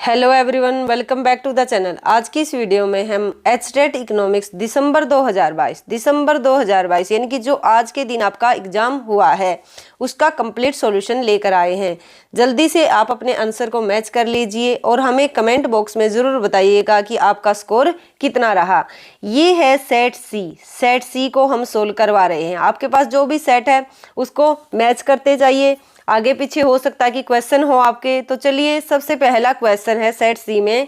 Hello everyone, welcome back to the channel. आज की इस वीडियो में हम एचटेट इकोनॉमिक्स दिसंबर 2022 यानी कि जो आज के दिन आपका एग्जाम हुआ है उसका कंप्लीट सॉल्यूशन लेकर आए हैं। जल्दी से आप अपने आंसर को मैच कर लीजिए और हमें कमेंट बॉक्स में ज़रूर बताइएगा कि आपका स्कोर कितना रहा। ये है सेट सी को हम सोल्व करवा रहे हैं। आपके पास जो भी सेट है उसको मैच करते जाइए। आगे पीछे हो सकता है कि क्वेश्चन हो आपके, तो चलिए सबसे पहला क्वेश्चन है सेट सी में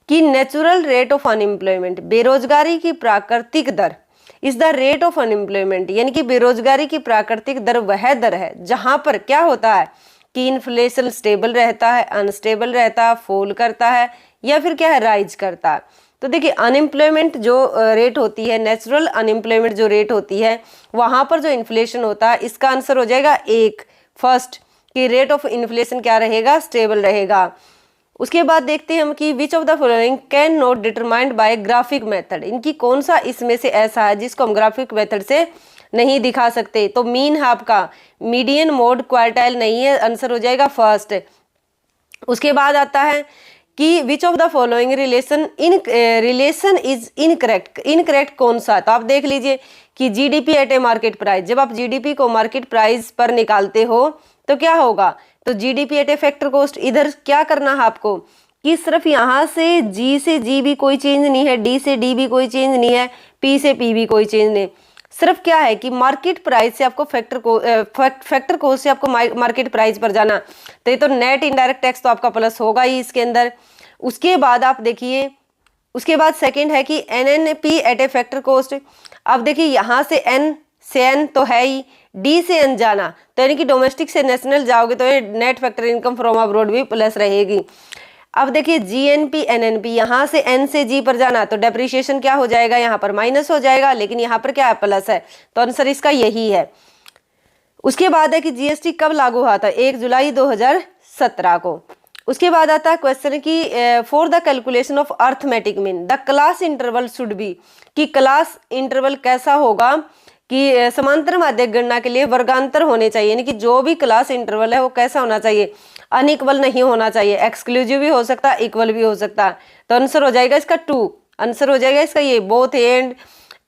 कि नेचुरल रेट ऑफ अनएम्प्लॉयमेंट, बेरोजगारी की प्राकृतिक दर, is the rate of unemployment, यानी कि बेरोजगारी की प्राकृतिक दर वह दर है जहां पर क्या होता है कि इन्फ्लेशन स्टेबल रहता है, अनस्टेबल रहता है, फॉल करता है या फिर क्या है राइज करता है। तो देखिए अनएम्प्लॉयमेंट जो रेट होती है, नेचुरल अनएम्प्लॉयमेंट जो रेट होती है, वहां पर जो इन्फ्लेशन होता है, इसका आंसर हो जाएगा एक फर्स्ट कि रेट ऑफ इन्फ्लेशन क्या रहेगा, स्टेबल रहेगा। उसके बाद देखते हैं हम कि which of the following can not determined by graphic method, इनकी कौन सा इसमें से ऐसा है जिसको हम ग्राफिक मेथड से नहीं दिखा सकते। तो मीन है आपका, मीडियन, मोड, क्वार्टाइल नहीं है, आंसर हो जाएगा फर्स्ट। उसके बाद आता है कि which of the following relation is incorrect कौन सा। तो आप देख लीजिए कि GDP at A market price, जब आप जीडीपी को मार्केट प्राइस पर निकालते हो तो क्या होगा, तो GDP at A factor cost, इधर क्या करना है आपको कि सिर्फ यहाँ से जी भी कोई चेंज नहीं है, डी से डी भी कोई चेंज नहीं है, पी से पी भी कोई चेंज नहीं, सिर्फ क्या है कि मार्केट प्राइस से आपको फैक्टर कॉस्ट से आपको मार्केट प्राइस पर जाना। तो ये तो नेट इनडायरेक्ट टैक्स तो आपका प्लस होगा ही इसके अंदर। उसके बाद आप देखिए, उसके बाद सेकंड है कि एनएनपी एट ए फैक्टर कॉस्ट। अब देखिए यहाँ से एन तो है ही, डी से एन जाना तो यानी कि डोमेस्टिक से नेशनल जाओगे तो ये net factor income from abroad भी प्लस रहेगी। अब देखिए जीएनपी एनएनपी, यहाँ से एन से जी पर जाना तो डेप्रिसिएशन क्या हो जाएगा, यहाँ पर माइनस हो जाएगा, लेकिन यहाँ पर क्या है प्लस है, तो आंसर इसका यही है। उसके बाद है कि जीएसटी कब लागू हुआ था, 1 जुलाई 2017 को। उसके बाद आता है क्वेश्चन कि for the calculation of arithmetic mean the class interval should be, कि क्लास इंटरवल कैसा होगा कि समांतर माध्यक गणना के लिए वर्गांतर होने चाहिए, यानी कि जो भी क्लास इंटरवल है वो कैसा होना चाहिए, अनइक्वल नहीं होना चाहिए, एक्सक्लूसिव भी हो सकता है, इक्वल भी हो सकता है। तो आंसर हो जाएगा इसका 2, आंसर हो जाएगा इसका ये, both and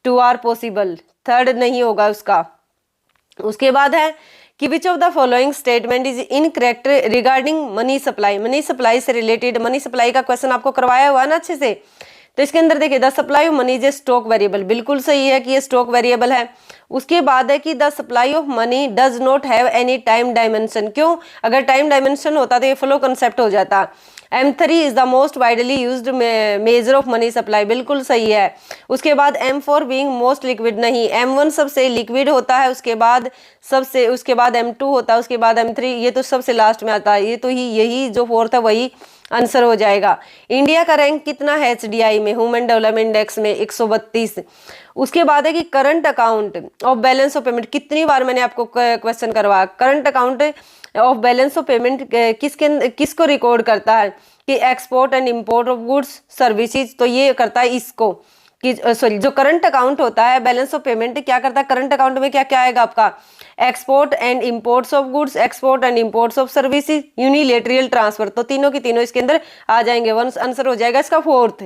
2 are possible, third नहीं होगा उसका। उसके बाद है कि which of the following statement is incorrect regarding money supply, money supply से रिलेटेड, मनी सप्लाई का क्वेश्चन आपको करवाया हुआ ना अच्छे से। तो इसके अंदर देखिए the supply of money is a stock variable, बिल्कुल सही है कि ये स्टॉक वेरिएबल है। उसके बाद है कि the supply of money does not have any time dimension, क्यों, अगर टाइम डायमेंशन होता तो ये फ्लो कंसेप्ट हो जाता। M3 is the most widely used measure of money supply, बिल्कुल सही है। उसके बाद M4 बीइंग मोस्ट लिक्विड, नहीं, M1 सबसे लिक्विड होता है, उसके बाद M2 होता है, उसके बाद M3, ये तो सबसे लास्ट में आता है, ये तो यही जो फोर्थ है वही आंसर हो जाएगा। इंडिया का रैंक कितना है HDI में, ह्यूमन डेवलपमेंट इंडेक्स में, 132। उसके बाद है कि current account of balance of payment, कितनी बार मैंने आपको क्वेश्चन करवाया, current account of balance of payment किसको रिकॉर्ड करता है कि export and import of goods services, तो ये करता है इसको कि सॉरी, जो करंट अकाउंट होता है बैलेंस ऑफ पेमेंट क्या करता है, करंट अकाउंट में क्या क्या आएगा आपका, export and imports of goods, export and imports of services, unilateral transfer, तो तीनों की तीनों इसके अंदर आ जाएंगे, वन आंसर हो जाएगा इसका फोर्थ।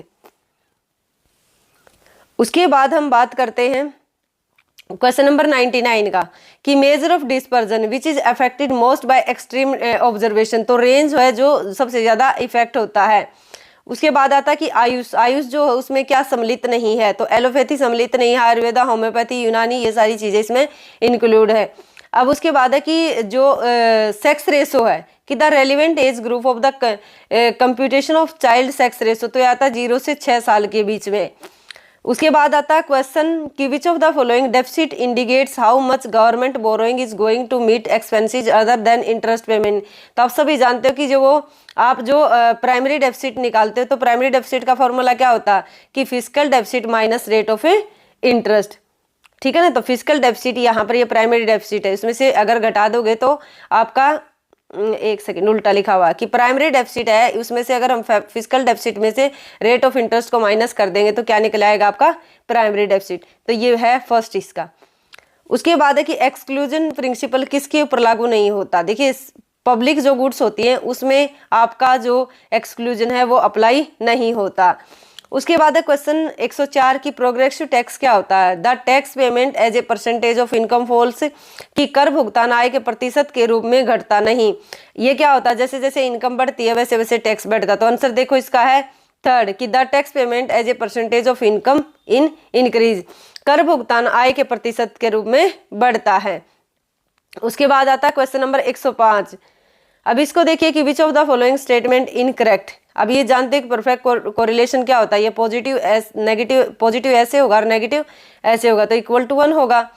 उसके बाद हम बात करते हैं क्वेश्चन नंबर 99 का कि measure of dispersion which is affected most by extreme observation, तो रेंज है जो सबसे ज्यादा इफेक्ट होता है। उसके बाद आता है कि आयुष जो है उसमें क्या सम्मिलित नहीं है, तो एलोपैथी सम्मिलित नहीं है, आयुर्वेदा, होम्योपैथी, यूनानी, ये सारी चीजें इसमें इंक्लूड है। अब उसके बाद है कि जो सेक्स रेशो है कि the relevant age group of the computation of child sex ratio, तो आता है 0 से 6 साल के बीच में। उसके बाद आता है क्वेश्चन कि which of the following deficit indicates how much government borrowing is going to meet expenses other than interest payment. तो आप सभी जानते हो कि आप जो प्राइमरी डेफिसिट निकालते हो, तो प्राइमरी डेफिसिट का फॉर्मूला क्या होता है कि physical deficit minus rate of interest, ठीक है ना। तो फिजिकल डेफिसिट यहाँ पर ये प्राइमरी डेफिसिट है, इसमें से अगर घटा दोगे तो आपका एक सेकेंड उल्टा लिखा हुआ कि प्राइमरी डेफिसिट है, उसमें से अगर हम फिजिकल डेफिसिट में से रेट ऑफ इंटरेस्ट को माइनस कर देंगे तो क्या निकल आएगा आपका प्राइमरी डेफिसिट, तो ये है फर्स्ट इसका। उसके बाद है कि एक्सक्लूजन प्रिंसिपल किसके ऊपर लागू नहीं होता, देखिए पब्लिक जो गुड्स होती हैं उसमें आपका जो एक्सक्लूजन है वो अप्लाई नहीं होता। उसके बाद है क्वेश्चन 104 की प्रोग्रेसिव टैक्स क्या होता है। The tax payment as a percentage of income falls, कि कर भुगतान आय के प्रतिशत के रूप में घटता नहीं। ये क्या होता है, जैसे जैसे इनकम बढ़ती है वैसे वैसे टैक्स बढ़ता। तो आंसर देखो इसका है थर्ड, कि the tax payment as a percentage of income increase, कर भुगतान आय के प्रतिशत के रूप में बढ़ता है। उसके बाद आता है क्वेश्चन नंबर 105। अब इसको देखिए कि which of the following statement incorrect. अब ये जानते हैं कि परफेक्ट कोरिलेशन क्या होता है। ये पॉजिटिव नेगेटिव, पॉजिटिव ऐसे होगा और नेगेटिव ऐसे होगा, तो इक्वल टू 1 होगा।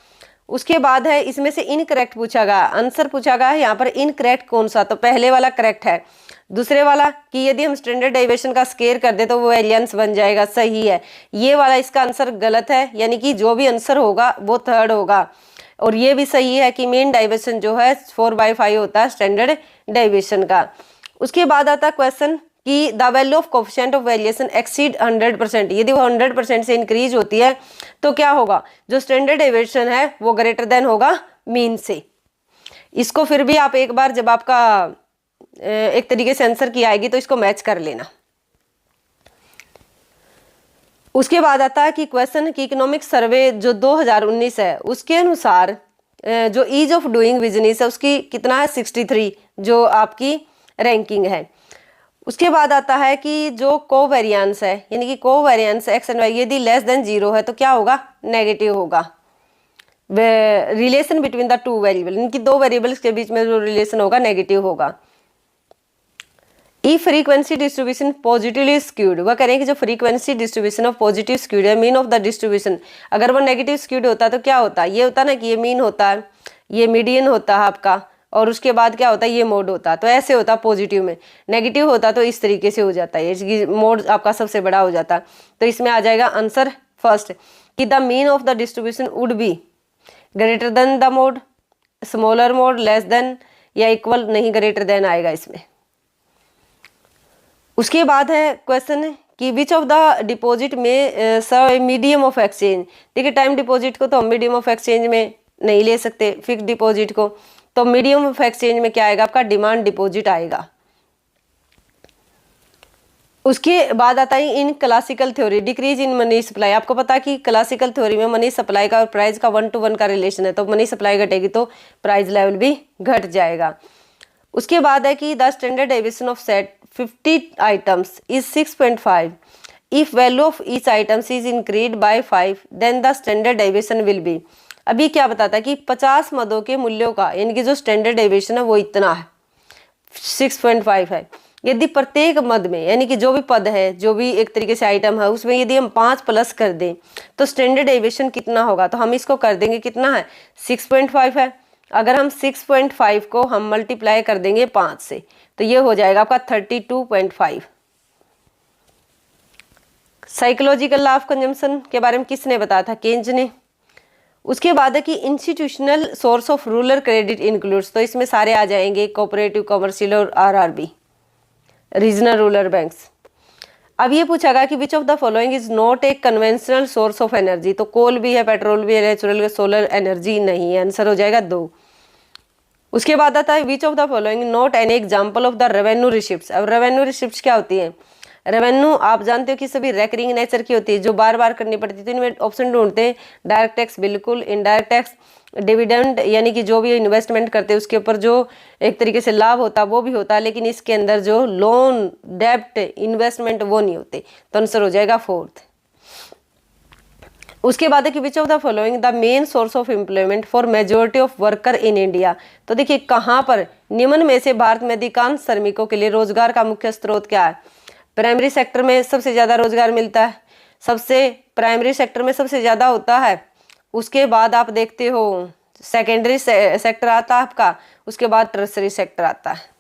उसके बाद है इसमें से इनकरेक्ट पूछा गया, आंसर पूछा गया है यहाँ पर इनकरेक्ट कौन सा, तो पहले वाला करेक्ट है। दूसरे वाला कि यदि हम स्टैंडर्ड डेविएशन का स्केयर कर दे तो वो वेरिएंस बन जाएगा, सही है। ये वाला इसका आंसर गलत है, यानी कि जो भी आंसर होगा वो थर्ड होगा। और ये भी सही है कि मीन डेविएशन जो है 4/5 होता है स्टैंडर्ड डेविएशन का। उसके बाद आता है क्वेश्चन कि the value of coefficient of variation exceed 100%, यदि वो 100% से इंक्रीज होती है तो क्या होगा, जो स्टैंडर्ड डेविएशन है वो ग्रेटर देन होगा मीन से। इसको फिर भी आप एक बार जब आपका एक तरीके से आंसर की आएगी तो इसको मैच कर लेना। उसके बाद आता है कि क्वेश्चन की इकोनॉमिक सर्वे जो 2019 है उसके अनुसार जो ईज ऑफ डूइंग बिजनेस है उसकी कितना है 63 जो आपकी रैंकिंग है। उसके बाद आता है कि जो कोवेरिएंस है, यानी कि कोवेरिएंस एक्स एंड वाई यदि लेस देन 0 है तो क्या होगा, नेगेटिव होगा। Relation between the two variable, इनकी दो वेरिएबल्स के बीच में जो रिलेशन होगा नेगेटिव होगा। ई फ्रीक्वेंसी डिस्ट्रीब्यूशन पॉजिटिवली स्क्यूड, वह कह रहे हैं कि जो frequency distribution of positive skewed है, मीन ऑफ द डिस्ट्रीब्यूशन अगर वो नेगेटिव स्क्यूड होता है तो क्या होता है, ये होता ना कि ये मीन होता है, ये मीडियन होता है आपका, और उसके बाद क्या होता है ये मोड होता है। तो ऐसे होता है पॉजिटिव में, नेगेटिव होता तो इस तरीके से हो जाता है, इसकी मोड आपका सबसे बड़ा हो जाता। तो इसमें आ जाएगा आंसर फर्स्ट कि the mean of the distribution would be greater than the mode, smaller mode, less than या इक्वल नहीं, ग्रेटर देन आएगा इसमें। उसके बाद है क्वेश्चन कि विच ऑफ द डिपॉजिट में सर्व मीडियम ऑफ एक्सचेंज। देखिए टाइम डिपॉजिट को तो हम मीडियम ऑफ एक्सचेंज में नहीं ले सकते, फिक्स डिपॉजिट को, तो मीडियम ऑफ एक्सचेंज में क्या आएगा आपका, डिमांड डिपॉजिट आएगा। उसके बाद आता है in classical theory decrease in money supply. आपको पता है कि क्लासिकल थ्योरी में मनी सप्लाई का और प्राइस का 1 to 1 का रिलेशन है, तो मनी सप्लाई घटेगी तो प्राइस लेवल भी घट जाएगा। उसके बाद है कि the standard deviation of set 50 items is 6.5. If value of each item is increased by 5, then the standard deviation will be। अभी क्या बताता है कि 50 मदों के मूल्यों का यानी कि जो स्टैंडर्ड डेविएशन है वो इतना है 6.5 है। यदि प्रत्येक मद में यानी कि जो भी पद है, जो भी एक तरीके से आइटम है, उसमें यदि हम 5 प्लस कर दें तो स्टैंडर्ड डेविएशन कितना होगा, तो हम इसको कर देंगे कितना है 6.5 है। अगर हम 6.5 को हम मल्टीप्लाई कर देंगे 5 से तो ये हो जाएगा आपका 32.5। साइकोलॉजिकल लॉ ऑफ कंजम्पशन के बारे में किसने बताया था, केन्ज ने। उसके बाद है कि institutional source of rural credit includes, तो इसमें सारे आ जाएंगे कोऑपरेटिव, कमर्शियल और आरआरबी, रीजनल रूरल बैंक्स। अब ये पूछा गया कि which of the following is not a conventional source of energy, तो कोल भी है, पेट्रोल भी है, नेचुरल, सोलर एनर्जी नहीं है, आंसर हो जाएगा 2। उसके बाद आता है विच of the following not an example of the revenue receipts. अब रेवेन्यू रिसिप्ट्स क्या होती है, रेवेन्यू आप जानते हो कि सभी रेकरिंग नेचर की होती है जो बार बार करनी पड़ती है। तो इनमें ऑप्शन ढूंढते हैं, डायरेक्ट टैक्स बिल्कुल, इनडायरेक्ट टैक्स, डिविडेंड यानी कि जो भी इन्वेस्टमेंट करते हैं उसके ऊपर जो एक तरीके से लाभ होता है वो भी होता है, लेकिन इसके अंदर जो लोन, डेप्ट, इन्वेस्टमेंट वो नहीं होते। तो आंसर हो जाएगा 4th। उसके बाद है कि which of the following the main source of employment for majority of worker in India. तो देखिए कहाँ पर निम्न में से भारत में अधिकांश श्रमिकों के लिए रोजगार का मुख्य स्रोत क्या है। प्राइमरी सेक्टर में सबसे ज़्यादा रोजगार मिलता है, सबसे प्राइमरी सेक्टर में सबसे ज़्यादा होता है। उसके बाद आप देखते हो सेकेंडरी सेक्टर आता है आपका, उसके बाद टर्सरी सेक्टर आता है।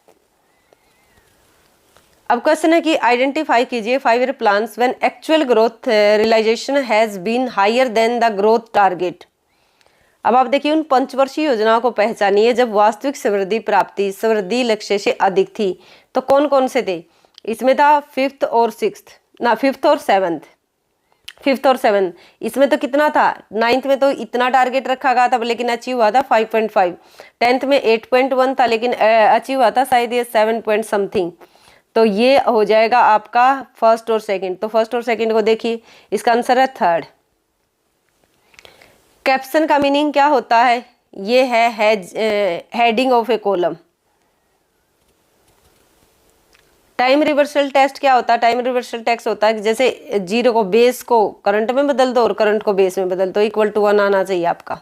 अब क्वेश्चन है कि आइडेंटिफाई कीजिए 5 year plans when actual growth realisation has been higher than the growth target. अब आप देखिए उन पंचवर्षीय योजनाओं को पहचानिए जब वास्तविक समृद्धि प्राप्ति समृद्धि लक्ष्य से अधिक थी। तो कौन कौन से थे, इसमें था 5th और 6th, ना 5th और 7th। 5th और 7th, इसमें तो कितना था, 9th में तो इतना टारगेट रखा गया था लेकिन अचीव हुआ था 5.5, 10th में 8.1 था लेकिन अचीव हुआ था शायद ये 7 पॉइंट समथिंग। तो ये हो जाएगा आपका फर्स्ट और सेकंड। तो फर्स्ट और सेकंड को देखिए, इसका आंसर है थर्ड। कैप्शन का मीनिंग क्या होता है, ये है heading of a column. Time reversal test क्या होता है, टाइम रिवर्सल टेस्ट होता है कि जैसे जीरो को बेस को करंट में बदल दो और करंट को बेस में बदल दो, इक्वल टू 1 आना चाहिए आपका।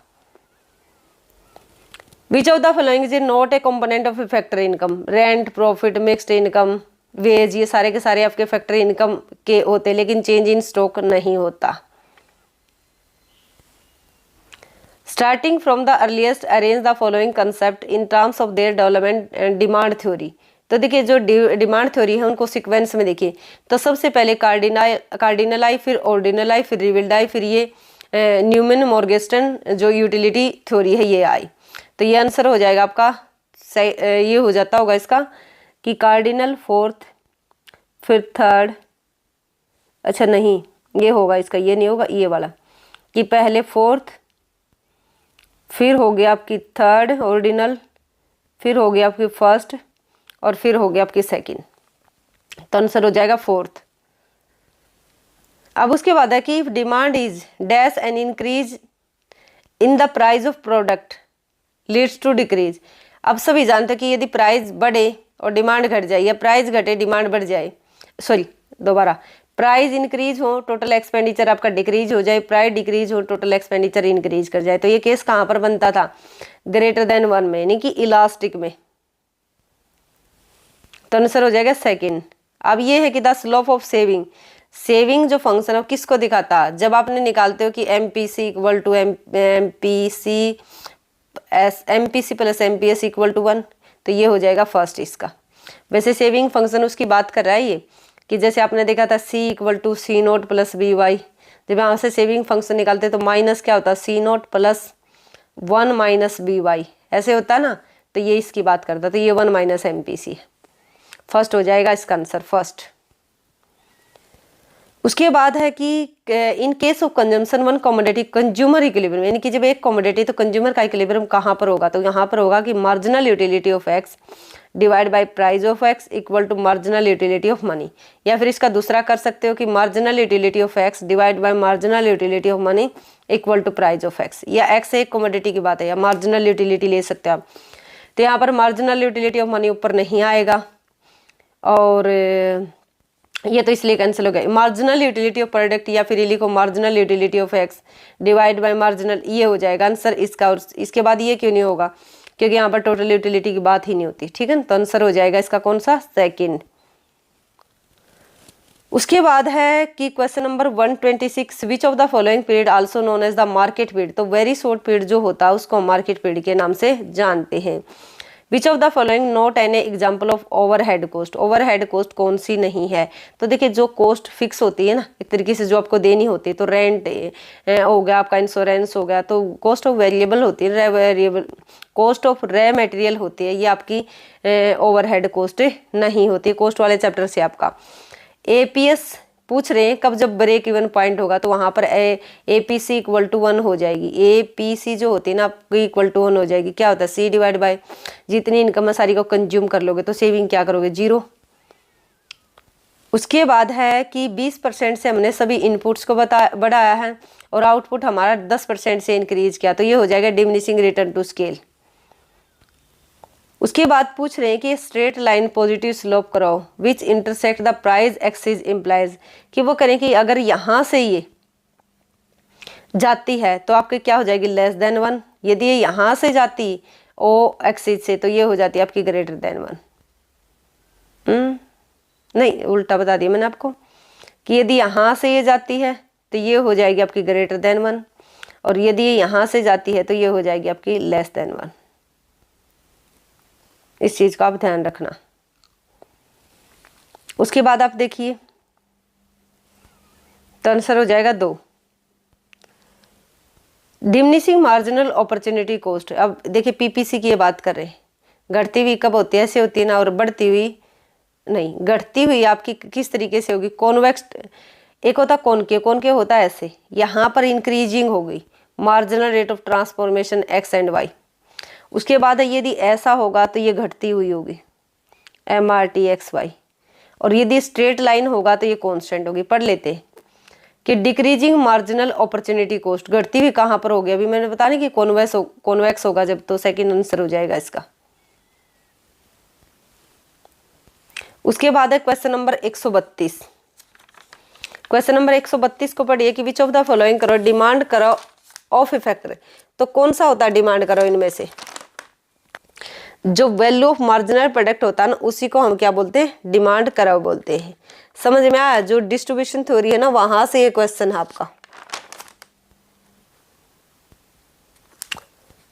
Which of the following is not a component of factor income, rent, profit, mixed income, wage, ये सारे के सारे आपके फैक्टर इनकम के होते हैं लेकिन चेंज इन स्टॉक नहीं होता। Starting from the earliest arrange the following concept in terms of their development and demand theory. तो देखिए जो डिमांड थ्योरी है उनको सीक्वेंस में देखिए। तो सबसे पहले कार्डिनल आई, फिर ऑर्डिनल आई, फिर रिविल्ड आई, फिर ये न्यूमैन मॉर्गेस्टन जो यूटिलिटी थ्योरी है ये आई। तो ये आंसर हो जाएगा आपका, ये हो जाता होगा इसका कि कार्डिनल फोर्थ, फिर थर्ड, अच्छा नहीं ये होगा इसका, ये नहीं होगा, ये वाला कि पहले फोर्थ, फिर हो गया आपकी थर्ड ऑर्डिनल, फिर हो गया आपकी फर्स्ट और फिर हो गया आपकी सेकंड। तो आंसर हो जाएगा फोर्थ। अब उसके बाद है कि demand is dash an increase in the price of product leads to decrease. अब सभी जानते हैं कि यदि प्राइस बढ़े और डिमांड घट जाए, या प्राइस घटे डिमांड बढ़ जाए, सॉरी दोबारा, प्राइस इंक्रीज हो टोटल एक्सपेंडिचर आपका डिक्रीज हो जाए, प्राइस डिक्रीज हो टोटल एक्सपेंडिचर इंक्रीज कर जाए। तो ये केस कहाँ पर बनता था, ग्रेटर देन 1 में, यानी कि इलास्टिक में। तो आंसर हो जाएगा सेकंड। अब ये है कि the slope of saving, saving जो फंक्शन है किसको दिखाता है, जब आपने निकालते हो कि MPC equal to MPC plus MPS equal to 1, तो ये हो जाएगा फर्स्ट इसका। वैसे सेविंग फंक्शन उसकी बात कर रहा है ये, कि जैसे आपने देखा था C equal to C naught plus B Y, जब यहाँ से सेविंग फंक्शन निकालते तो माइनस क्या होता है, C naught plus 1 minus B Y, ऐसे होता है ना। तो ये इसकी बात करता, तो ये 1 माइनस एमपीसी है, फर्स्ट हो जाएगा इसका आंसर फर्स्ट। उसके बाद है कि in case of consumption one commodity consumer equilibrium, यानी कि जब एक कमोडिटी तो कंज्यूमर का इक्विलिब्रियम कहाँ पर होगा, तो यहाँ पर होगा कि marginal utility of x divide by price of x equal to marginal utility of money. या फिर इसका दूसरा कर सकते हो कि marginal utility of x divide by marginal utility of money equal to price of x, या एक्स एक कमोडिटी की बात है या मार्जिनल यूटिलिटी ले सकते हो आप। तो यहाँ पर मार्जिनल यूटिलिटी ऑफ मनी ऊपर नहीं आएगा और ये तो इसलिए कैंसिल हो गया। मार्जिनल यूटिलिटी ऑफ प्रोडक्ट या फिर लिखो marginal utility of x divide by marginal, ये हो जाएगा आंसर इसका। और इसके बाद ये क्यों नहीं होगा, क्योंकि यहाँ पर टोटल यूटिलिटी की बात ही नहीं होती, ठीक है। तो आंसर हो जाएगा इसका कौन सा, सेकंड। उसके बाद है कि question number 126, which of the following period also known as the market period. तो वेरी शॉर्ट पीरियड जो होता है उसको मार्केट पीरियड के नाम से जानते हैं। विच of the following not an example of overhead cost, overhead cost कौन सी नहीं है। तो देखिए जो कॉस्ट फिक्स होती है ना एक तरीके से जो आपको देनी होती है, तो रेंट हो गया आपका, इंश्योरेंस हो गया, तो कॉस्ट ऑफ वेरिएबल होती है, वेरिएबल कॉस्ट ऑफ रे मटेरियल होती है, ये आपकी ओवरहेड कॉस्ट नहीं होती है। कॉस्ट वाले चैप्टर से आपका एपीएस पूछ रहे हैं कब जब ब्रेक इवन पॉइंट होगा, तो वहाँ पर एपीसी इक्वल टू 1 हो जाएगी। एपीसी जो होती है ना आपकी इक्वल टू 1 हो जाएगी। क्या होता है, सी डिवाइड बाय जितनी इनकम है सारी को कंज्यूम कर लोगे तो सेविंग क्या करोगे, 0। उसके बाद है कि 20% से हमने सभी इनपुट्स को बढ़ाया है और आउटपुट हमारा 10% से इंक्रीज किया, तो ये हो जाएगा डिमिनिशिंग रिटर्न टू स्केल। उसके बाद पूछ रहे हैं कि स्ट्रेट लाइन पॉजिटिव स्लोप कराओ विच intersect the price axis implies, कि वो करें कि अगर यहाँ से ये जाती है तो आपकी क्या हो जाएगी, लेस देन 1। यदि ये यहाँ से जाती ओ एक्सिस से तो ये हो जाती है आपकी ग्रेटर देन 1। नहीं उल्टा बता दिया मैंने आपको कि यदि यहाँ से ये जाती है तो ये हो जाएगी आपकी ग्रेटर देन 1, और यदि ये यहाँ से जाती है तो ये हो जाएगी आपकी लेस देन 1। इस चीज का आप ध्यान रखना। उसके बाद आप देखिए तो आंसर हो जाएगा 2। डिमिनिशिंग मार्जिनल अपॉर्चुनिटी कॉस्ट, अब देखिए पीपीसी की ये बात कर रहे हैं, घटती हुई कब होती है, ऐसे होती है ना, और बढ़ती हुई नहीं, घटती हुई आपकी किस तरीके से होगी, कॉन्वेक्स एक होता कॉनकेव होता है ऐसे, यहाँ पर इंक्रीजिंग हो गई marginal rate of transformation x and y. उसके बाद यदि ऐसा होगा तो ये घटती हुई होगी MRT एक्स वाई, और यदि स्ट्रेट लाइन होगा तो ये कांस्टेंट होगी। पढ़ लेते हैं कि डिक्रीजिंग मार्जिनल अपॉर्चुनिटी कॉस्ट, घटती हुई कहाँ पर होगी, अभी मैंने बताया कि कॉन्वेक्स होगा जब, तो सेकंड आंसर हो जाएगा इसका। उसके बाद है क्वेश्चन नंबर 132। क्वेश्चन नंबर 132 को पढ़िए कि विच ऑफ द फॉलोइंग करो डिमांड करो ऑफ ए फैक्टर। तो कौन सा होता है डिमांड करो इनमें से? जो वैल्यू ऑफ मार्जिनल प्रोडक्ट होता है ना, उसी को हम क्या बोलते हैं? डिमांड करो बोलते हैं। समझ में आया? जो डिस्ट्रीब्यूशन थ्योरी है ना, वहां से ये क्वेश्चन है आपका।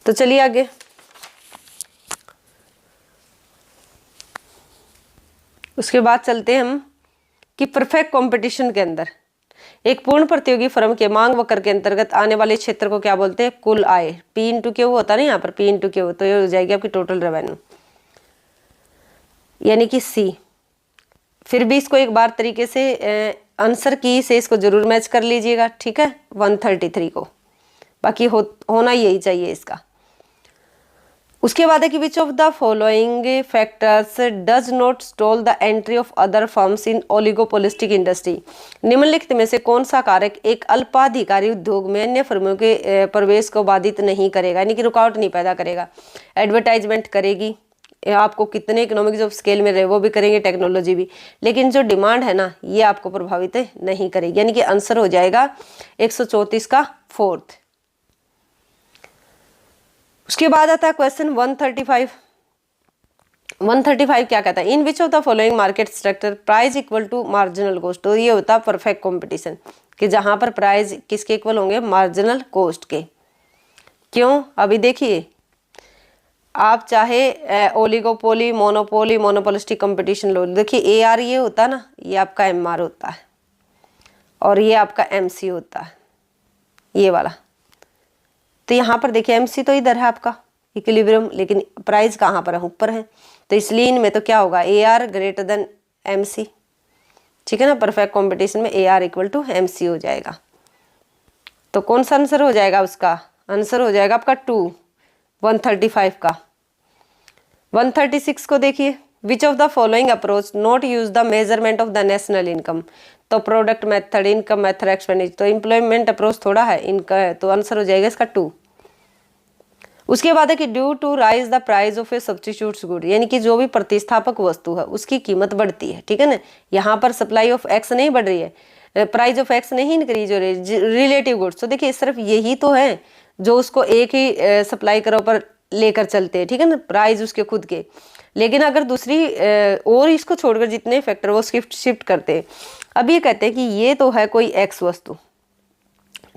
तो चलिए आगे। उसके बाद चलते हैं हम कि परफेक्ट कंपटीशन के अंदर एक पूर्ण प्रतियोगी फर्म के मांग वक्र के अंतर्गत आने वाले क्षेत्र को क्या बोलते हैं? कुल आय। P इंटू क्यू होता है ना यहाँ पर, P इंटू क्यू, तो ये हो जाएगी आपकी टोटल रेवेन्यू, यानी कि C। फिर भी इसको एक बार तरीके से आंसर की से इसको जरूर मैच कर लीजिएगा, ठीक है, 133 को, बाकी होना यही चाहिए इसका। उसके बाद है कि which of the following factors does not stall the entry of other firms in oligopolistic industry. निम्नलिखित में से कौन सा कारक एक अल्पाधिकारी उद्योग में अन्य फर्मों के प्रवेश को बाधित नहीं करेगा, यानी कि रुकावट नहीं पैदा करेगा? एडवर्टाइजमेंट करेगी, आपको कितने इकोनॉमिक्स ऑफ स्केल में रहे वो भी करेंगे, टेक्नोलॉजी भी, लेकिन जो डिमांड है ना ये आपको प्रभावित नहीं करेगी, यानी कि आंसर हो जाएगा 134 का 4th। उसके बाद आता है क्वेश्चन 135। 135 क्या कहता है? In which of the following market structure price equal to marginal cost. तो ये होता है परफेक्ट कंपटीशन, कि जहां पर प्राइस किसके इक्वल होंगे? मार्जिनल कॉस्ट के। क्यों? अभी देखिए, आप चाहे ओलिगोपोली, मोनोपोली, मोनोपोलिस्टिक कंपटीशन लो, देखिए AR ये होता है ना, ये आपका MR होता है, और ये आपका MC होता है, ये वाला। तो यहाँ पर देखिए MC तो इधर है आपका इक्विलिब्रियम, लेकिन प्राइस कहाँ पर है? ऊपर है, तो इसलिए इनमें तो क्या होगा? AR ग्रेटर देन MC, ठीक है ना। परफेक्ट कंपटीशन में AR इक्वल टू MC हो जाएगा। तो कौन सा आंसर हो जाएगा उसका? आंसर हो जाएगा आपका 2, 135 का। 136 को देखिए, which of the following approach not use the measurement of the national income. तो product method, income method, expenditure, तो इम्प्लॉयमेंट अप्रोच थोड़ा है इनका है, तो आंसर हो जाएगा इसका 2। उसके बाद है कि due to rise the price of a substitutes good, यानी कि जो भी प्रतिस्थापक वस्तु है उसकी कीमत बढ़ती है, ठीक है ना। यहाँ पर सप्लाई ऑफ एक्स नहीं बढ़ रही है, प्राइस ऑफ एक्स नहीं इंक्रीज हो रही है, रिलेटिव गुड्स। तो देखिए सिर्फ यही तो है जो उसको एक ही सप्लाई करो पर लेकर चलते हैं, ठीक है ना, प्राइस उसके खुद के। लेकिन अगर दूसरी और इसको छोड़कर जितने फैक्टर वो शिफ्ट करते हैं। अब ये कहते हैं कि ये तो है कोई एक्स वस्तु,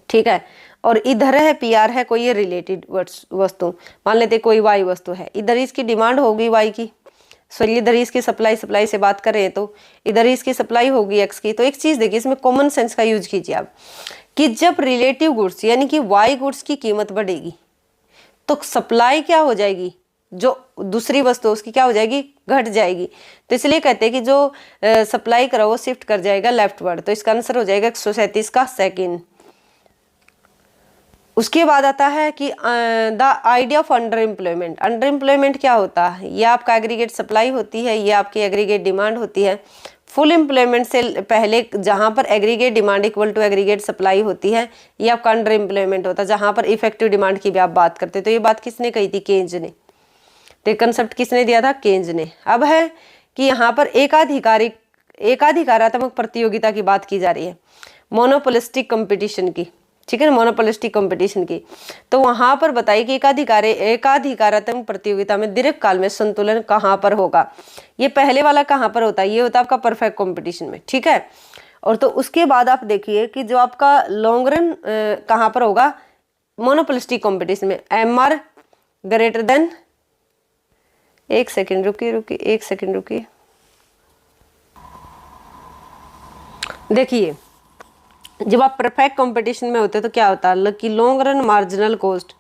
ठीक है, और इधर है PR है कोई ये रिलेटेड वस्तु, मान लेते कोई Y वस्तु है, इधर इसकी डिमांड होगी Y की, सॉरी इधर इसकी सप्लाई से बात कर रहे हैं, तो इधर इसकी सप्लाई होगी X की। तो एक चीज देखिए, इसमें कॉमन सेंस का यूज कीजिए आप, कि जब रिलेटिव गुड्स यानी कि Y गुड्स की कीमत बढ़ेगी तो सप्लाई क्या हो जाएगी? जो दूसरी वस्तु उसकी क्या हो जाएगी? घट जाएगी। तो इसलिए कहते हैं कि जो सप्लाई करो वो शिफ्ट कर जाएगा लेफ्टवर्ड। तो इसका आंसर हो जाएगा 137 का 2nd। उसके बाद आता है कि the idea of under employment. Under employment क्या होता है? ये आपका एग्रीगेट सप्लाई होती है, ये आपकी एग्रीगेट डिमांड होती है। फुल एम्प्लॉयमेंट से पहले जहां पर aggregate demand equal to aggregate supply होती है, ये आपका अंडर एम्प्लॉयमेंट होता है, जहां पर इफेक्टिव डिमांड की भी आप बात करते। तो ये बात किसने कही थी? केन्ज ने। तो कंसेप्ट किसने दिया था? केन्ज ने। अब है कि यहाँ पर एकाधिकारात्मक प्रतियोगिता की बात की जा रही है, मोनोपोलिस्टिक कंपटीशन की, ठीक है ना, मोनोपोलिस्टिक कंपटीशन की। तो वहां पर बताइए कि एकाधिकारात्मक प्रतियोगिता में दीर्घकाल में संतुलन कहाँ पर होगा? ये पहले वाला कहाँ पर होता है? ये होता है आपका परफेक्ट कंपटीशन में, ठीक है। और तो उसके बाद आप देखिए कि जो आपका लॉन्ग रन कहाँ पर होगा? मोनोपोलिस्टिक कंपटीशन में। MR ग्रेटर देन, एक सेकेंड रुकिए, देखिए जब आप परफेक्ट कंपटीशन में होते तो क्या होता है कि long run marginal cost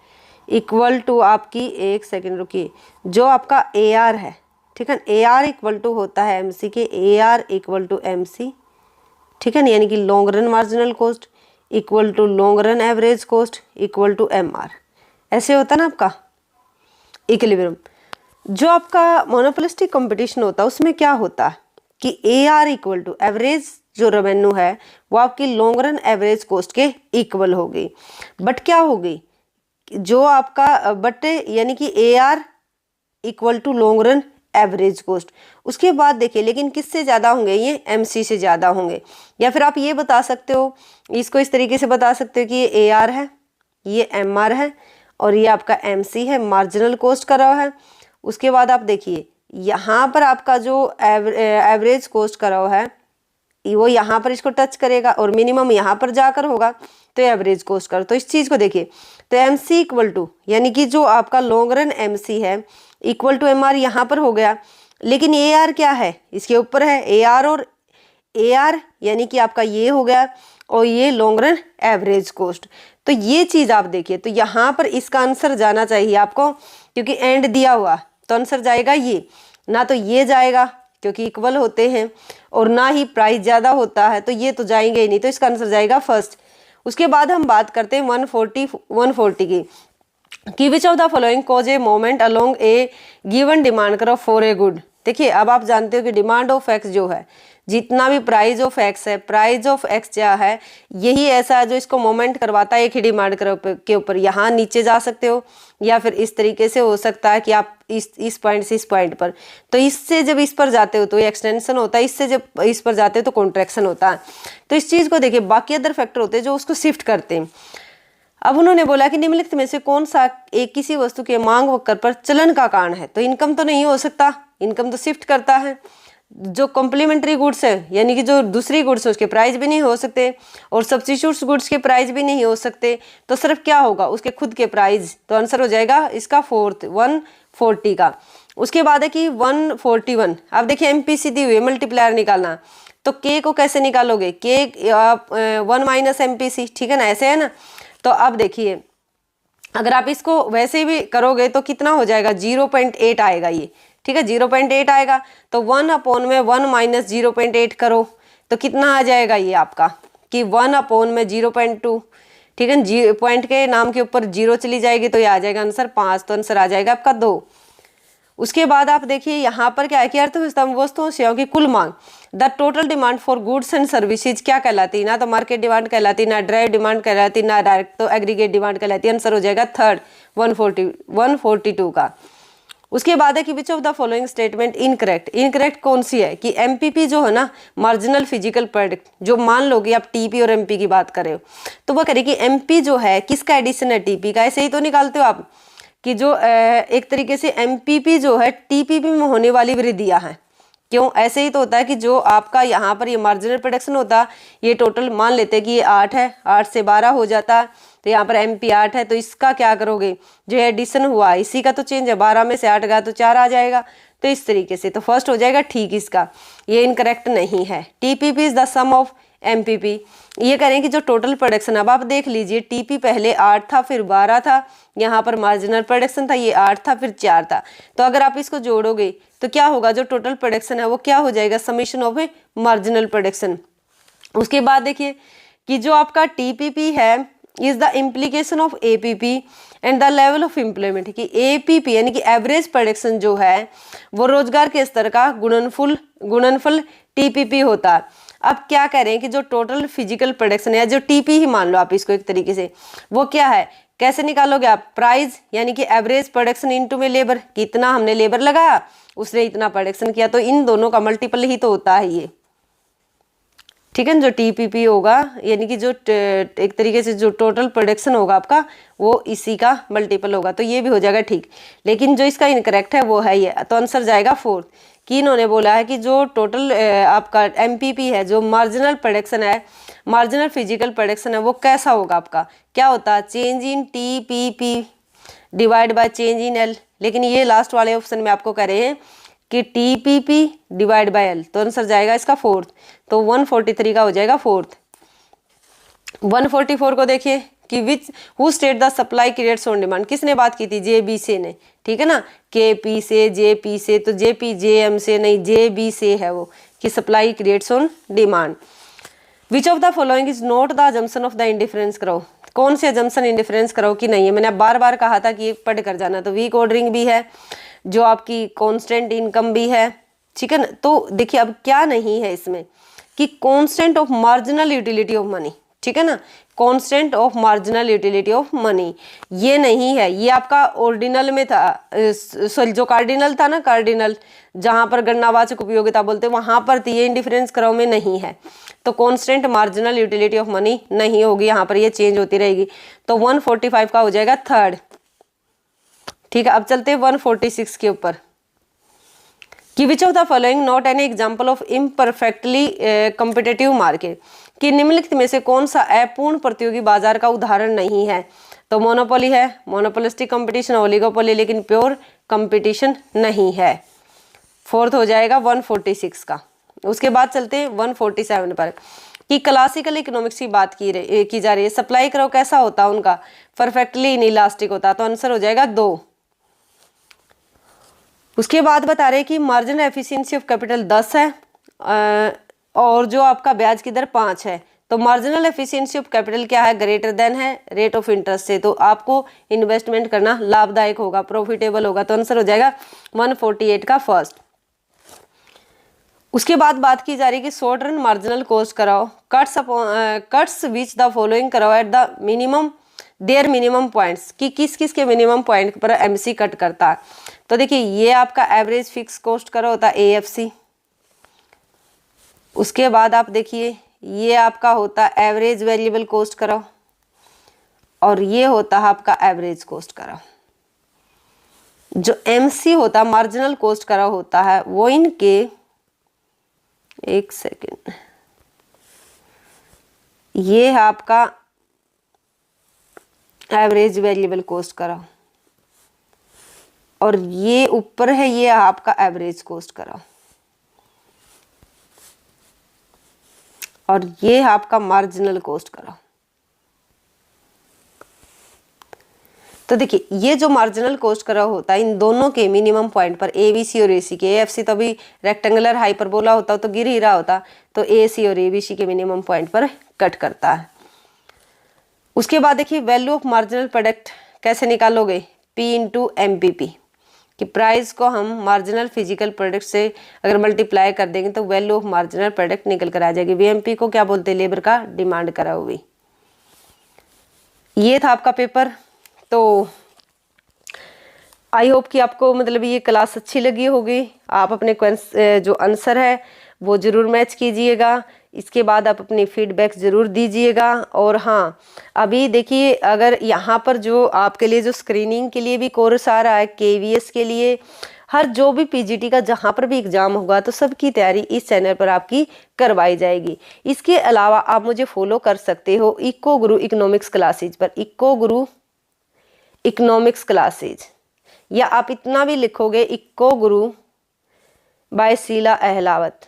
equal to आपकी, एक सेकेंड रुकिए, जो आपका AR है, ठीक है, AR इक्वल टू होता है MC के, AR इक्वल टू MC ठीक है ना, यानी कि long run marginal cost equal to long run average cost equal to MR, ऐसे होता है ना आपका इक्विलिब्रियम। जो आपका मोनोपोलिस्टिक कंपटीशन होता है उसमें क्या होता है कि AR इक्वल टू एवरेज जो रेवेन्यू है वो आपकी लॉन्ग रन एवरेज कॉस्ट के इक्वल होगी। बट क्या होगी जो आपका बट यानी कि AR equal to long run average cost. उसके बाद देखिए लेकिन किससे ज़्यादा होंगे, ये MC से ज़्यादा होंगे। या फिर आप ये बता सकते हो, इसको इस तरीके से बता सकते हो कि ये AR है, ये MR है और ये आपका MC है, मार्जिनल कॉस्ट करा हुआ है। उसके बाद आप देखिए यहाँ पर आपका जो एवरेज कॉस्ट करा हुआ है वो यहाँ पर इसको टच करेगा और मिनिमम यहाँ पर जाकर होगा तो एवरेज कॉस्ट कर। तो इस चीज़ को देखिए तो MC इक्वल टू यानी कि जो आपका लॉन्ग रन MC है इक्वल टू MR यहाँ पर हो गया, लेकिन AR क्या है इसके ऊपर है, AR और AR यानी कि आपका ये हो गया और ये लॉन्ग रन एवरेज कॉस्ट। तो ये चीज़ आप देखिए तो यहाँ पर इसका आंसर जाना चाहिए आपको, क्योंकि एंड दिया हुआ तो आंसर जाएगा ये, ना तो ये जाएगा क्योंकि इक्वल होते हैं और ना ही प्राइस ज़्यादा होता है, तो ये तो जाएंगे ही नहीं, तो इसका आंसर जाएगा फर्स्ट। उसके बाद हम बात करते हैं 140 की विच of the following cause a moment along A given demand करो फॉर ए गुड। देखिए अब आप जानते हो कि डिमांड ऑफ एक्स जो है, जितना भी प्राइस ऑफ एक्स है, प्राइस ऑफ एक्स क्या है, यही ऐसा है जो इसको मोमेंट करवाता है एक ही डिमांड के ऊपर। यहाँ नीचे जा सकते हो या फिर इस तरीके से हो सकता है कि आप इस पॉइंट से इस पॉइंट पर, तो इससे जब इस पर जाते हो तो ये एक्सटेंशन होता है, इससे जब इस पर जाते हो तो कॉन्ट्रैक्शन होता है। तो इस चीज़ को देखिए, बाकी अदर फैक्टर होते हैं जो उसको शिफ्ट करते हैं। अब उन्होंने बोला कि निम्नलिखित में से कौन सा एक किसी वस्तु के मांग वक्र पर चलन का कारण है, तो इनकम तो नहीं हो सकता, इनकम तो शिफ्ट करता है। जो कॉम्प्लीमेंट्री गुड्स है यानी कि जो दूसरी गुड्स है उसके प्राइस भी नहीं हो सकते और सब्स्टिट्यूट्स गुड्स के प्राइस भी नहीं हो सकते, तो सिर्फ क्या होगा उसके खुद के प्राइस। तो आंसर हो जाएगा इसका 140 का। उसके बाद है कि 141, अब देखिए MPC दी हुई है, मल्टीप्लायर निकालना, तो K को कैसे निकालोगे, K 1 - MPC, ठीक है ना, ऐसे है ना। तो अब देखिए अगर आप इसको वैसे भी करोगे तो कितना हो जाएगा 0.8 आएगा ये, ठीक है 0.8 आएगा। तो 1/1 - 0.8 करो तो कितना आ जाएगा ये आपका कि 1/में 0.2, ठीक है, पॉइंट के नाम के ऊपर 0 चली जाएगी तो ये आ जाएगा आंसर 5, तो आंसर आ जाएगा आपका 2। उसके बाद आप देखिए यहाँ पर क्या है कि अर्थव्यवस्था में वस्तुओं सेवाओं की कुल मांग, the total demand for goods and services क्या कहलाती है, ना तो मार्केट डिमांड कहलाती, ना ड्राइव डिमांड कहलाती, ना डायरेक्ट तो एग्रीगेट डिमांड कहलाती। आंसर हो जाएगा थर्ड 142 का। उसके बाद है कि which of the following statement incorrect, incorrect कौन सी है कि MPP जो है ना मार्जिनल फिजिकल प्रोडक्ट, जो मान लो कि आप TP और MP की बात करें तो वह करें कि MP जो है किसका एडिशन है, TP का, ऐसे ही तो निकालते हो आप कि जो एक तरीके से MPP जो है TPP में होने वाली वृद्धियां हैं। क्यों, ऐसे ही तो होता है कि जो आपका यहाँ पर ये मार्जिनल प्रोडक्शन होता है, ये टोटल मान लेते हैं कि ये 8 है, 8 से 12 हो जाता है, तो यहाँ पर MP 8 है, तो इसका क्या करोगे जो एडिशन हुआ इसी का तो चेंज है, 12 में से 8 गया तो 4 आ जाएगा। तो इस तरीके से तो फर्स्ट हो जाएगा ठीक इसका, ये इनकरेक्ट नहीं है। TPP is the sum of MPP, ये करें कि जो टोटल प्रोडक्शन, अब आप देख लीजिए TP पहले 8 था फिर 12 था, यहाँ पर मार्जिनल प्रोडक्शन था, ये 8 था फिर 4 था, तो अगर आप इसको जोड़ोगे तो क्या होगा जो टोटल प्रोडक्शन है वो क्या हो जाएगा summation of A marginal production. उसके बाद देखिए कि जो आपका TPP है is the implication of APP and the level of employment, कि APP यानी कि एवरेज प्रोडक्शन जो है वो रोजगार के स्तर का गुणनफल TPP होता है। अब क्या कह रहे हैं कि जो टोटल फिजिकल प्रोडक्शन है, जो TP ही मान लो आप इसको एक तरीके से, वो क्या है, कैसे निकालोगे आप, प्राइस यानी कि एवरेज प्रोडक्शन इनटू में लेबर, कितना हमने लेबर लगाया उसने इतना प्रोडक्शन किया, तो इन दोनों का मल्टीपल ही तो होता है ये, ठीक है। जो TPP होगा यानी कि जो एक तरीके से जो टोटल प्रोडक्शन होगा आपका वो इसी का मल्टीपल होगा, तो ये भी हो जाएगा ठीक। लेकिन जो इसका इनकरेक्ट है वो है ये, तो आंसर जाएगा 4 कि इन्होंने बोला है कि जो टोटल आपका MPP है, जो मार्जिनल प्रोडक्शन है, मार्जिनल फिजिकल प्रोडक्शन है, वो कैसा होगा आपका, क्या होता है change in TPP divide by change in L। लेकिन ये लास्ट वाले ऑप्शन में आपको कह रहे हैं कि TPP डिवाइड बाय L, तो आंसर जाएगा इसका 4th, तो 143 का हो जाएगा 4th। 144 को देखिए कि which who state the supply creates on demand, किसने बात की थी, JB ने, ठीक है ना, KP से JP से, तो JP JM से नहीं JB से है वो कि supply creates on demand. Which of the following is not the assumption of the indifference करो, कौन से अजम्पशन इंडिफरेंस करो कि नहीं है। मैंने बार बार कहा था कि ये पढ़ कर जाना। तो वीक ऑर्डरिंग भी है, जो आपकी कांस्टेंट इनकम भी है, ठीक है ना। तो देखिए अब क्या नहीं है इसमें कि constant of marginal utility of money, ठीक है ना, constant of marginal utility of money ये नहीं है। ये आपका ऑर्डिनल में था, सॉरी जो कार्डिनल था ना, कार्डिनल जहां पर गणनावाचक उपयोगिता बोलते वहां पर थी, ये इंडिफरेंस क्रम में नहीं है। तो constant marginal utility of money नहीं होगी, यहाँ पर ये चेंज होती रहेगी। तो 145 का हो जाएगा थर्ड, ठीक है। अब चलते हैं 146 के ऊपर कि which of the following not an example of imperfectly competitive market, कि निम्नलिखित में से कौन सा अपूर्ण प्रतियोगी बाजार का उदाहरण नहीं है। तो मोनोपोली है, मोनोपोलिस्टिक कंपटीशन, ओलिगोपोली, लेकिन प्योर कंपटीशन नहीं है। फोर्थ हो जाएगा 146 का। उसके बाद चलते हैं 147 पर कि क्लासिकल इकोनॉमिक्स की बात की जा रही है। सप्लाई कर्व कैसा होता है उनका, परफेक्टली इनइलास्टिक होता है। तो आंसर हो जाएगा 2। उसके बाद बता रहे कि मार्जिनल एफिशिएंसी ऑफ कैपिटल 10 है और जो आपका ब्याज की दर 5 है। तो मार्जिनल एफिशिएंसी ऑफ कैपिटल क्या है, ग्रेटर देन है रेट ऑफ इंटरेस्ट से। तो आपको इन्वेस्टमेंट करना लाभदायक होगा, प्रॉफिटेबल होगा। तो आंसर हो जाएगा 148 का फर्स्ट। उसके बाद बात की जा रही है कि शॉर्ट रन मार्जिनल कॉस्ट कराओ, कट्स विच द फॉलोइंग कराओ at the minimum their minimum points, कि किस किस के मिनिमम पॉइंट पर एमसी कट करता है। तो देखिए ये आपका एवरेज फिक्स कॉस्ट करो होता है एएफसी। उसके बाद आप देखिए ये आपका होता है एवरेज वेरिएबल कॉस्ट करो और ये होता है आपका एवरेज कॉस्ट करो। जो एमसी होता है मार्जिनल कॉस्ट करो होता है वो इनके, एक सेकेंड, ये है आपका एवरेज वेरिएबल कॉस्ट करो और ये ऊपर है ये आपका एवरेज कॉस्ट करो और ये आपका मार्जिनल कॉस्ट करो। तो देखिए ये जो मार्जिनल कॉस्ट करा होता है इन दोनों के मिनिमम पॉइंट पर, एबीसी और एसी के, एएफसी तो अभी रेक्टेंगुलर हाइपरबोला होता तो गिर ही रहा होता, तो एसी और एबीसी के मिनिमम पॉइंट पर कट करता है। उसके बाद देखिए वैल्यू ऑफ मार्जिनल प्रोडक्ट कैसे निकालोगे, पी इंटू एमपीपी, कि प्राइस को हम मार्जिनल फिजिकल प्रोडक्ट से अगर मल्टीप्लाई कर देंगे तो वैल्यू ऑफ मार्जिनल प्रोडक्ट निकल कर आ जाएगी। वीएमपी को क्या बोलते हैं, लेबर का डिमांड करा हुई। ये था आपका पेपर। तो आई होप कि आपको मतलब ये क्लास अच्छी लगी होगी। आप अपने जो आंसर है वो ज़रूर मैच कीजिएगा। इसके बाद आप अपनी फीडबैक ज़रूर दीजिएगा। और हाँ अभी देखिए अगर यहाँ पर जो आपके लिए जो स्क्रीनिंग के लिए भी कोर्स आ रहा है, केवीएस के लिए, हर जो भी पीजीटी का जहाँ पर भी एग्ज़ाम होगा तो सबकी तैयारी इस चैनल पर आपकी करवाई जाएगी। इसके अलावा आप मुझे फॉलो कर सकते हो इको गुरु इकोनॉमिक्स क्लासेज पर, इको गुरु इकोनॉमिक्स क्लासेज, या आप इतना भी लिखोगे इको गुरु बाय शीला अहलावत,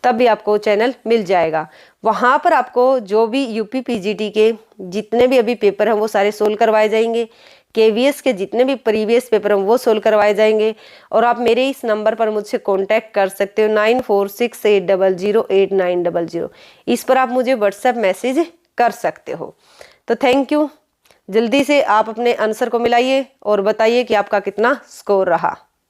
तब भी आपको चैनल मिल जाएगा। वहाँ पर आपको जो भी यूपी पीजीटी के जितने भी अभी पेपर हैं वो सारे सोल्व करवाए जाएंगे। केवीएस के जितने भी प्रीवियस पेपर हैं वो सोल्व करवाए जाएंगे। और आप मेरे इस नंबर पर मुझसे कांटेक्ट कर सकते हो 9468008900। इस पर आप मुझे व्हाट्सएप मैसेज कर सकते हो। तो थैंक यू। जल्दी से आप अपने आंसर को मिलाइए और बताइए कि आपका कितना स्कोर रहा।